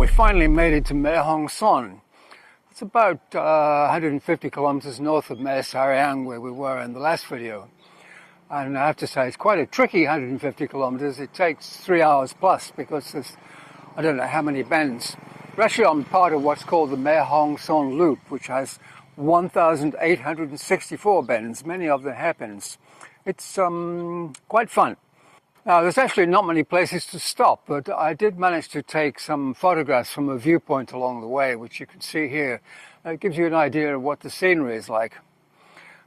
we finally made it to Mae Hong Son. It's about 150 kilometers north of Mae Sariang, where we were in the last video. And I have to say, it's quite a tricky 150 kilometers. It takes 3 hours plus because there's, I don't know how many bends. We're actually on part of what's called the Mae Hong Son Loop, which has 1,864 bends, many of them hairpins. It's quite fun. Now, there's actually not many places to stop, but I did manage to take some photographs from a viewpoint along the way, which you can see here. It gives you an idea of what the scenery is like.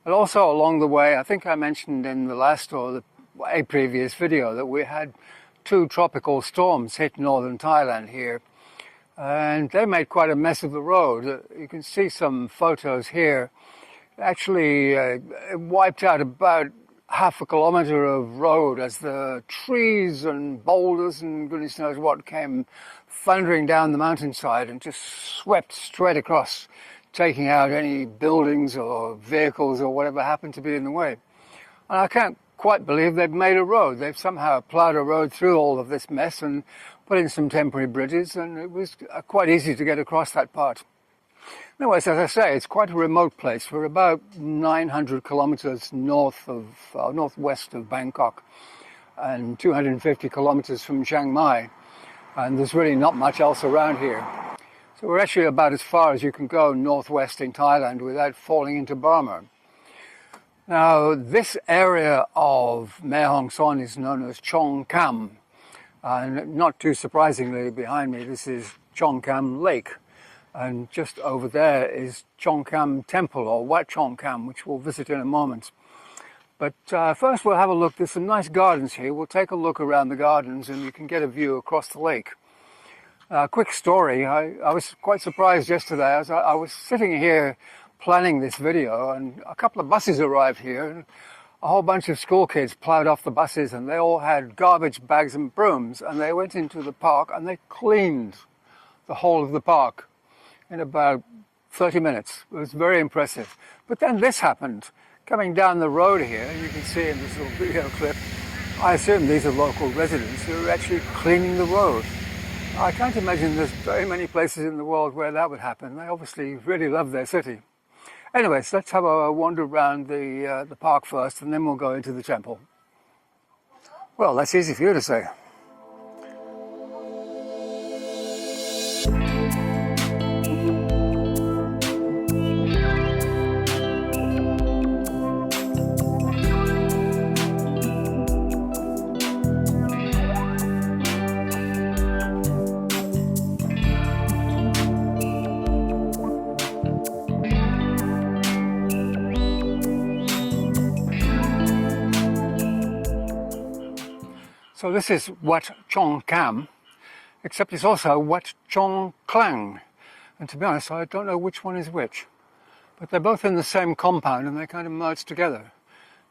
And also along the way, I think I mentioned in the last or a previous video that we had 2 tropical storms hit northern Thailand here. And they made quite a mess of the road. You can see some photos here. Actually, it wiped out about half a kilometer of road as the trees and boulders and goodness knows what came thundering down the mountainside and just swept straight across, taking out any buildings or vehicles or whatever happened to be in the way. And I can't quite believe they've made a road. They've somehow plowed a road through all of this mess and put in some temporary bridges, and it was quite easy to get across that part. Anyways, as I say, it's quite a remote place. We're about 900 kilometers northwest of Bangkok and 250 kilometers from Chiang Mai. And there's really not much else around here. So we're actually about as far as you can go northwest in Thailand without falling into Burma. Now, this area of Mae Hong Son is known as Chong Kam. And not too surprisingly, behind me, this is Chong Kam Lake. And just over there is Chong Kam Temple, or Wat Chong Kam, which we'll visit in a moment. But first we'll have a look. There's some nice gardens here. We'll take a look around the gardens and you can get a view across the lake. Quick story, I was quite surprised yesterday. I was sitting here planning this video and a couple of buses arrived here. And a whole bunch of school kids plowed off the buses and they all had garbage bags and brooms, and they went into the park and they cleaned the whole of the park in about 30 minutes. It was very impressive. But then this happened. Coming down the road here, you can see in this little video clip, I assume these are local residents who are actually cleaning the road. I can't imagine there's very many places in the world where that would happen. They obviously really love their city. Anyways, let's have a wander around the park first, and then we'll go into the temple. Well, that's easy for you to say. So this is Wat Chong Kam, except it's also Wat Chong Klang. And to be honest, I don't know which one is which. But they're both in the same compound and they kind of merge together.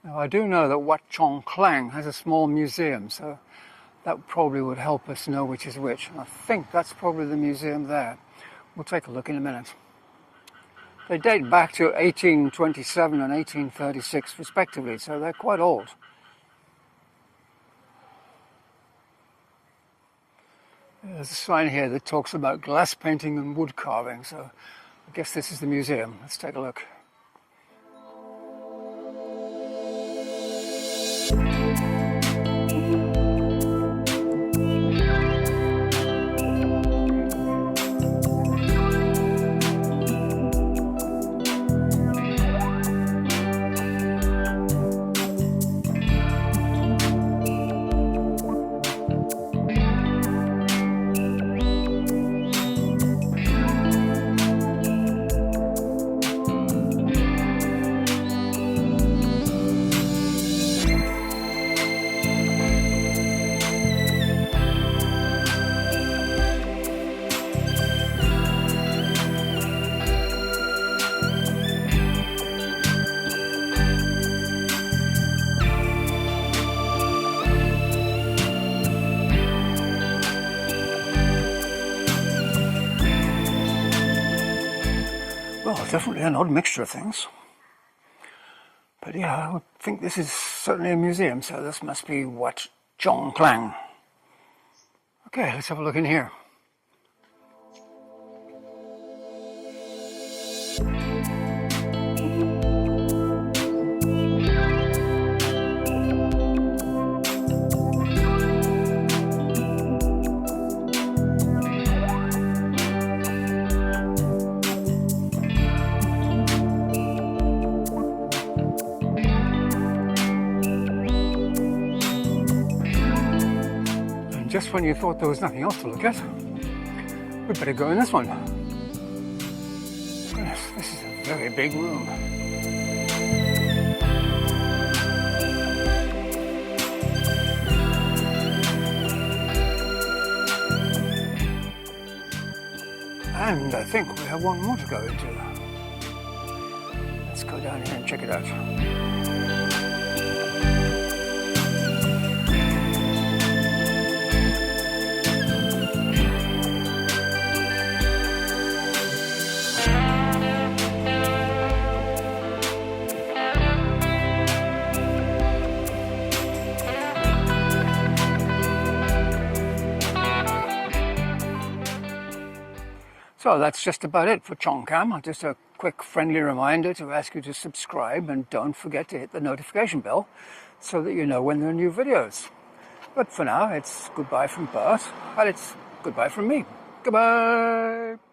Now I do know that Wat Chong Klang has a small museum, so that probably would help us know which is which. And I think that's probably the museum there. We'll take a look in a minute. They date back to 1827 and 1836 respectively, so they're quite old. There's a sign here that talks about glass painting and wood carving, so I guess this is the museum. Let's take a look. Definitely an odd mixture of things. But yeah, I would think this is certainly a museum, so this must be Wat Chong Klang. Okay, let's have a look in here. just when you thought there was nothing else to look at, we'd better go in this one. Goodness, this is a very big room. And I think we have one more to go into. Let's go down here and check it out. So that's just about it for Chong Kam. Just a quick friendly reminder to ask you to subscribe, and don't forget to hit the notification bell so that you know when there are new videos. But for now, it's goodbye from Bert, and it's goodbye from me. Goodbye!